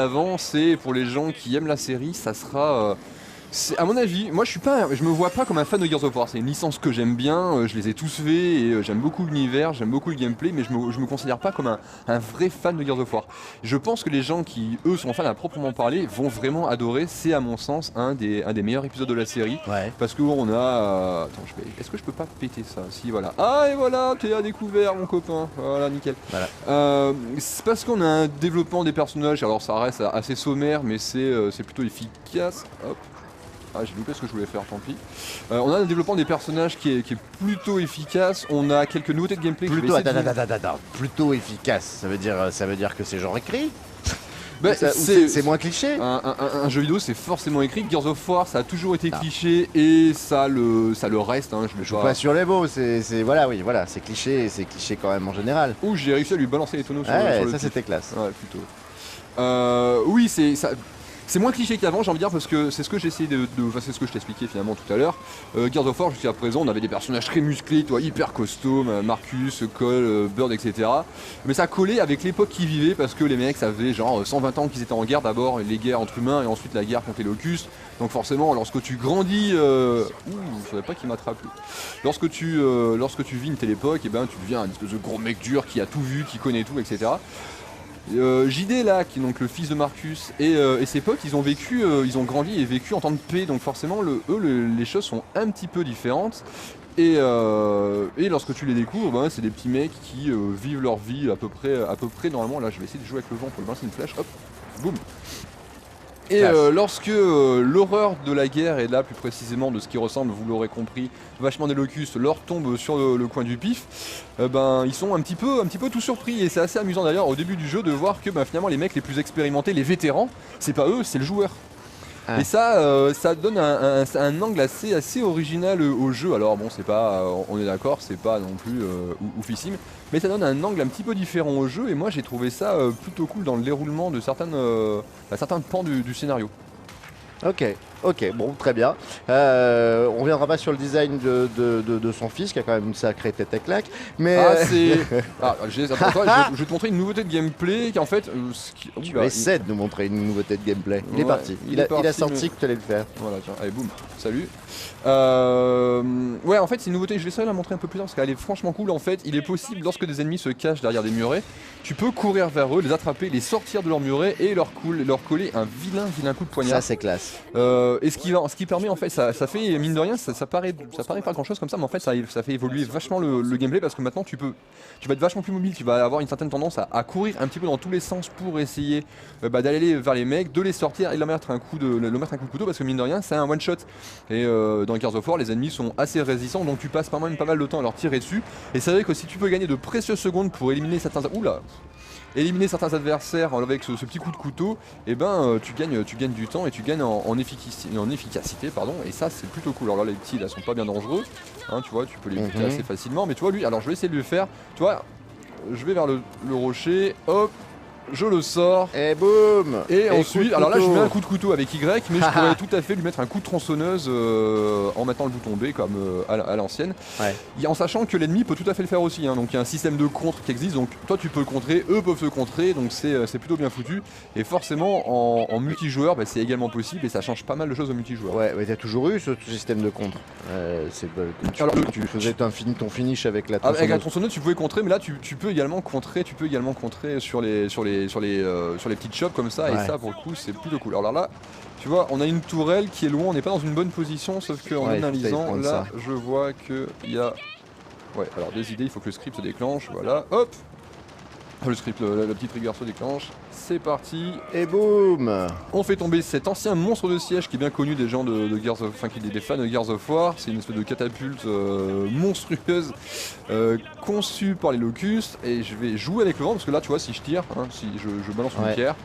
avant, c'est pour les gens qui aiment la série, ça sera... à mon avis, moi je me vois pas comme un fan de Gears of War, c'est une licence que j'aime bien, je les ai tous faits et j'aime beaucoup l'univers, j'aime beaucoup le gameplay, mais je me considère pas comme un vrai fan de Gears of War. Je pense que les gens qui, eux, sont fans à proprement parler, vont vraiment adorer, c'est à mon sens un des meilleurs épisodes de la série, Ouais. parce qu'on a... Attends, est-ce que je peux pas péter ça? Si, voilà. Ah, et voilà, t'es à découvert, mon copain, voilà, nickel. Voilà. C'est parce qu'on a un développement des personnages, alors ça reste assez sommaire, mais c'est plutôt efficace. Hop. Ah, j'ai loupé ce que je voulais faire, tant pis. On a un développement des personnages qui est plutôt efficace. On a quelques nouveautés de gameplay. Plutôt, plutôt efficace. Ça veut dire que c'est genre écrit. Bah, c'est moins cliché. Un jeu vidéo, c'est forcément écrit. Gears of War, ça a toujours été cliché et ça le reste. Hein, je joue pas sur les mots. Voilà, c'est cliché quand même en général. Ouh, j'ai réussi à lui balancer les tonneaux sur le ça c'était classe. Ouais, plutôt. Oui, c'est moins cliché qu'avant, j'ai envie de dire, parce que c'est ce que j'ai essayé c'est ce que je t'expliquais finalement tout à l'heure. Gears of War, jusqu'à présent, on avait des personnages très musclés, hyper costauds, Marcus, Cole, Bird, etc. Mais ça collait avec l'époque qu'ils vivaient, parce que les mecs, ça faisait genre 120 ans qu'ils étaient en guerre, d'abord les guerres entre humains et ensuite la guerre contre les locustes. Donc forcément, lorsque tu grandis, il faudrait pas qu'il m'attrape. Lorsque tu vis une telle époque, et ben tu deviens un espèce de gros mec dur qui a tout vu, qui connaît tout, etc. JD là, qui est donc le fils de Marcus, et ses potes, ils ont grandi et vécu en temps de paix, donc forcément les choses sont un petit peu différentes. Et lorsque tu les découvres, c'est des petits mecs qui vivent leur vie à peu près normalement. Là, je vais essayer de jouer avec le vent pour lui balancer une flèche. Hop, boum. Et lorsque l'horreur de la guerre, et là plus précisément de ce qui ressemble, vous l'aurez compris, vachement des locustes, leur tombe sur le coin du pif, ils sont un petit peu tout surpris. Et c'est assez amusant d'ailleurs au début du jeu de voir que finalement les mecs les plus expérimentés, les vétérans, c'est pas eux, c'est le joueur. Et ça donne un angle assez original au jeu. Alors bon, c'est pas, on est d'accord, c'est pas non plus oufissime, mais ça donne un angle un petit peu différent au jeu. Et moi j'ai trouvé ça plutôt cool dans le déroulement de certains pans du scénario. Ok, bon, très bien. On reviendra pas sur le design de son fils, qui a quand même une sacrée tête à claque. Mais je vais te montrer une nouveauté de gameplay qui en fait... tu essaies de nous montrer une nouveauté de gameplay. Il est parti. Il a senti que tu allais le faire. Voilà, tiens, allez, boum, salut. Ouais, en fait, c'est une nouveauté, je vais essayer de la montrer un peu plus tard parce qu'elle est franchement cool. En fait, il est possible, lorsque des ennemis se cachent derrière des murets, tu peux courir vers eux, les attraper, les sortir de leur muret et leur coller un vilain coup de poignard. Ça, c'est classe. Et ce qui permet, en fait, ça fait, mine de rien, ça paraît pas grand chose comme ça, mais en fait, ça fait évoluer vachement le gameplay parce que maintenant, tu vas être vachement plus mobile, tu vas avoir une certaine tendance à courir un petit peu dans tous les sens pour essayer d'aller vers les mecs, de les sortir et de leur mettre un coup de couteau parce que mine de rien, c'est un one shot. Et dans Gears of War, les ennemis sont assez résistants, donc tu passes pas mal de temps à leur tirer dessus. Et c'est vrai que si tu peux gagner de précieuses secondes pour éliminer certains adversaires avec ce petit coup de couteau, et tu gagnes du temps et tu gagnes en efficacité, pardon, et ça c'est plutôt cool. Alors là les petits là sont pas bien dangereux, hein, tu vois, tu peux les buter assez facilement, mais tu vois lui, alors je vais essayer de le faire, tu vois, je vais vers le rocher, hop, je le sors, et boum. Et ensuite, alors là je mets un coup de couteau avec Y, mais je pourrais tout à fait lui mettre un coup de tronçonneuse en mettant le bouton B comme à l'ancienne. Ouais. En sachant que l'ennemi peut tout à fait le faire aussi, hein. Donc il y a un système de contre qui existe, donc toi tu peux le contrer, eux peuvent se contrer, donc c'est plutôt bien foutu. Et forcément en multijoueur, c'est également possible et ça change pas mal de choses au multijoueur. Ouais, mais t'as toujours eu ce système de contre. Tu faisais ton finish avec la tronçonneuse. Avec la tronçonneuse tu pouvais contrer, mais là tu peux également contrer sur les petites shops comme ça, et ça pour le coup c'est plutôt cool. Alors là tu vois, on a une tourelle qui est loin, on n'est pas dans une bonne position, sauf qu'en analysant là je vois que il y a alors des idées, il faut que le script se déclenche, voilà, hop, le script, le petit trigger se déclenche, c'est parti, et boum, on fait tomber cet ancien monstre de siège qui est bien connu des gens de Gears of, enfin qui est des fans de Gears of War. C'est une espèce de catapulte monstrueuse conçue par les locustes, et je vais jouer avec le vent parce que là tu vois, si je tire, hein, si je balance une pierre,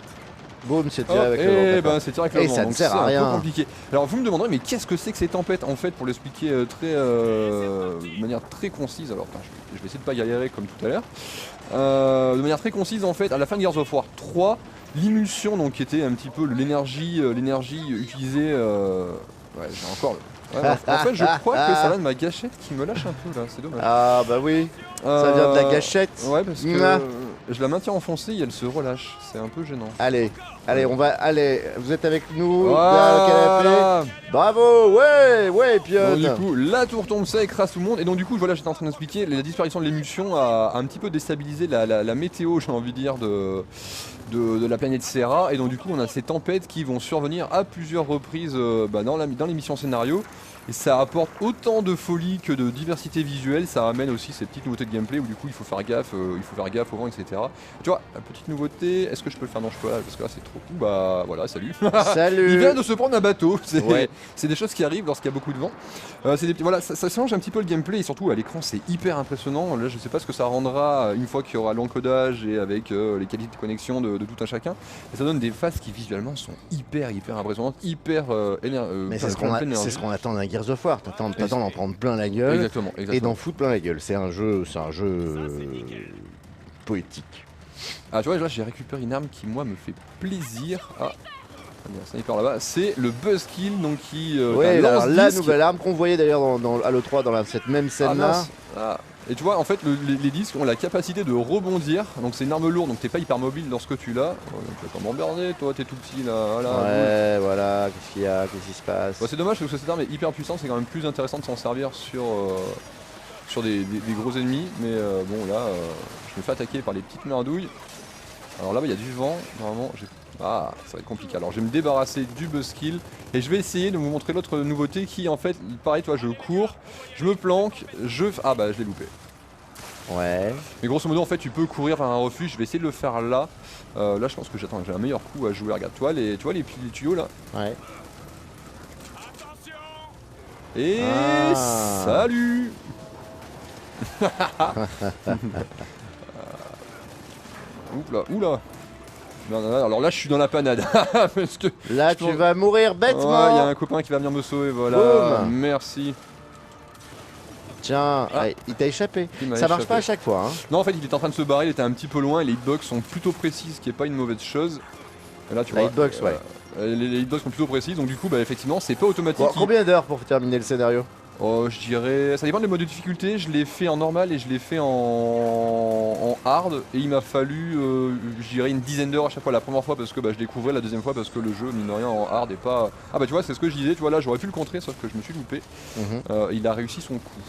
boum, c'est tiré avec le vent. C'est tiré avec le vent, ça ne donc sert c'est à un rien. peu compliqué. Alors vous me demanderez, mais qu'est-ce que c'est que ces tempêtes en fait, pour l'expliquer de manière très concise. Alors je vais essayer de pas galérer comme tout à l'heure. De manière très concise, en fait, à la fin de Gears of War 3, l'émulsion, donc qui était un petit peu l'énergie utilisée. J'ai encore. En fait, je crois que ça vient de ma gâchette qui me lâche un peu là, c'est dommage. Ah bah oui, ça vient de la gâchette. Ouais, parce que je la maintiens enfoncée et elle se relâche. C'est un peu gênant. Allez, allez, vous êtes avec nous derrière le canapé. Voilà. Bravo, ouais, Pion. Donc, du coup, la tour tombe, ça écrase tout le monde. Et donc, du coup, voilà, j'étais en train d'expliquer, la disparition de l'émulsion a un petit peu déstabilisé la météo, j'ai envie de dire, de la planète Serra. Et donc, du coup, on a ces tempêtes qui vont survenir à plusieurs reprises dans l'émission scénario. Et ça apporte autant de folie que de diversité visuelle. Ça amène aussi ces petites nouveautés de gameplay où du coup il faut faire gaffe au vent, etc. Tu vois, la petite nouveauté, est-ce que je peux le faire? Non, je peux pas, parce que là c'est trop cool. Bah voilà, salut. Salut. Il vient de se prendre un bateau. Ouais. C'est des choses qui arrivent lorsqu'il y a beaucoup de vent. Voilà, ça change un petit peu le gameplay et surtout à l'écran c'est hyper impressionnant. Là je sais pas ce que ça rendra une fois qu'il y aura l'encodage et avec les qualités de connexion de tout un chacun. Et ça donne des phases qui visuellement sont hyper impressionnantes, mais c'est ce qu'on attend d'un Gears of War. T'attends d'en prendre plein la gueule. Exactement. Et d'en foutre plein la gueule. C'est un jeu poétique. Ah tu vois là j'ai récupéré une arme qui moi me fait plaisir. Ah il y a un sniper là-bas. C'est le Buzzkill donc qui ouais, alors, la nouvelle arme qu'on voyait d'ailleurs à l'E3 dans cette même scène là. Et tu vois en fait les disques ont la capacité de rebondir. Donc c'est une arme lourde donc t'es pas hyper mobile lorsque tu l'as. Oh, tu vas pas m'emmerder toi, t'es tout petit là. Voilà, ouais voilà, qu'est-ce qu'il y a, qu'est-ce qui se passe. C'est dommage parce que cette arme est hyper puissante, c'est quand même plus intéressant de s'en servir sur des gros ennemis. Mais bon là je me fais attaquer par les petites merdouilles. Alors là-bas il y a du vent, normalement ça va être compliqué. Alors je vais me débarrasser du Buzzkill et je vais essayer de vous montrer l'autre nouveauté qui en fait, pareil toi je cours, je me planque, je l'ai loupé. Ouais. Mais grosso modo en fait tu peux courir vers un refuge, je vais essayer de le faire là. Là je pense que j'ai un meilleur coup à jouer, regarde toi tu vois les tuyaux là. Ouais. Et salut. Oula. Non, alors là je suis dans la panade. Parce que là tu vas mourir bêtement. Il y a un copain qui va venir me sauver, voilà. Boom. Merci. Tiens, il t'a échappé. Ça marche pas à chaque fois. Hein. Non en fait il était en train de se barrer, il était un petit peu loin et les hitbox sont plutôt précises, ce qui est pas une mauvaise chose. Et là tu vois. Hitbox, ouais. Les hitbox sont plutôt précises, donc du coup effectivement c'est pas automatique. Bon, combien d'heures pour terminer le scénario? Oh, je dirais, ça dépend des modes de difficulté, je l'ai fait en normal et je l'ai fait en hard et il m'a fallu, je dirais une dizaine d'heures à chaque fois, la première fois parce que je découvrais, la deuxième fois parce que le jeu, mine de rien, en hard est pas... Ah bah tu vois, c'est ce que je disais, tu vois là j'aurais pu le contrer sauf que je me suis loupé, il a réussi son coup.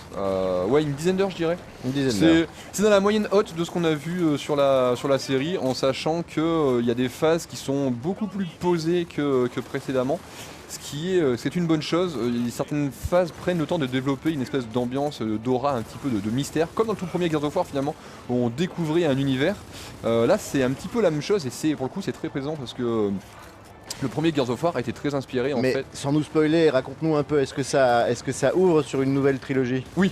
Ouais, une dizaine d'heures je dirais. Une dizaine d'heures. C'est dans la moyenne haute de ce qu'on a vu sur la série, en sachant qu'il y a des phases qui sont beaucoup plus posées que précédemment. C'est une bonne chose. Certaines phases prennent le temps de développer une espèce d'ambiance, d'aura, un petit peu de mystère, comme dans le tout premier Gears of War finalement, où on découvrait un univers. Là c'est un petit peu la même chose et pour le coup c'est très présent parce que le premier Gears of War a été très inspiré en fait. Mais sans nous spoiler, raconte-nous un peu, est-ce que ça ouvre sur une nouvelle trilogie? Oui.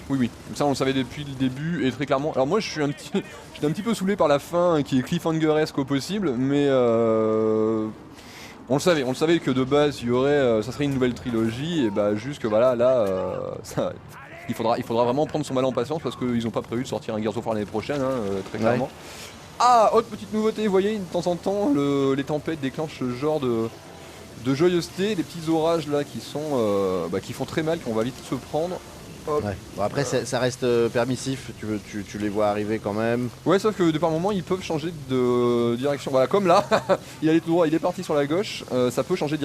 Ça on le savait depuis le début et très clairement. Alors moi j'étais un petit peu saoulé par la fin qui est cliffhangeresque au possible, mais on le savait que de base il y aurait, ça serait une nouvelle trilogie et juste que voilà là, il faudra vraiment prendre son mal en patience parce qu'ils n'ont pas prévu de sortir un Gears of War l'année prochaine, très clairement. Ah, autre petite nouveauté, vous voyez, de temps en temps les tempêtes déclenchent ce genre de joyeuseté, des petits orages là qui font très mal, qu'on va vite se prendre. Ouais. Bon, après ça reste permissif, tu les vois arriver quand même. Ouais, sauf que de par moment ils peuvent changer de direction. Voilà, comme là, il allait tout droit, il est parti sur la gauche, ça peut changer de direction.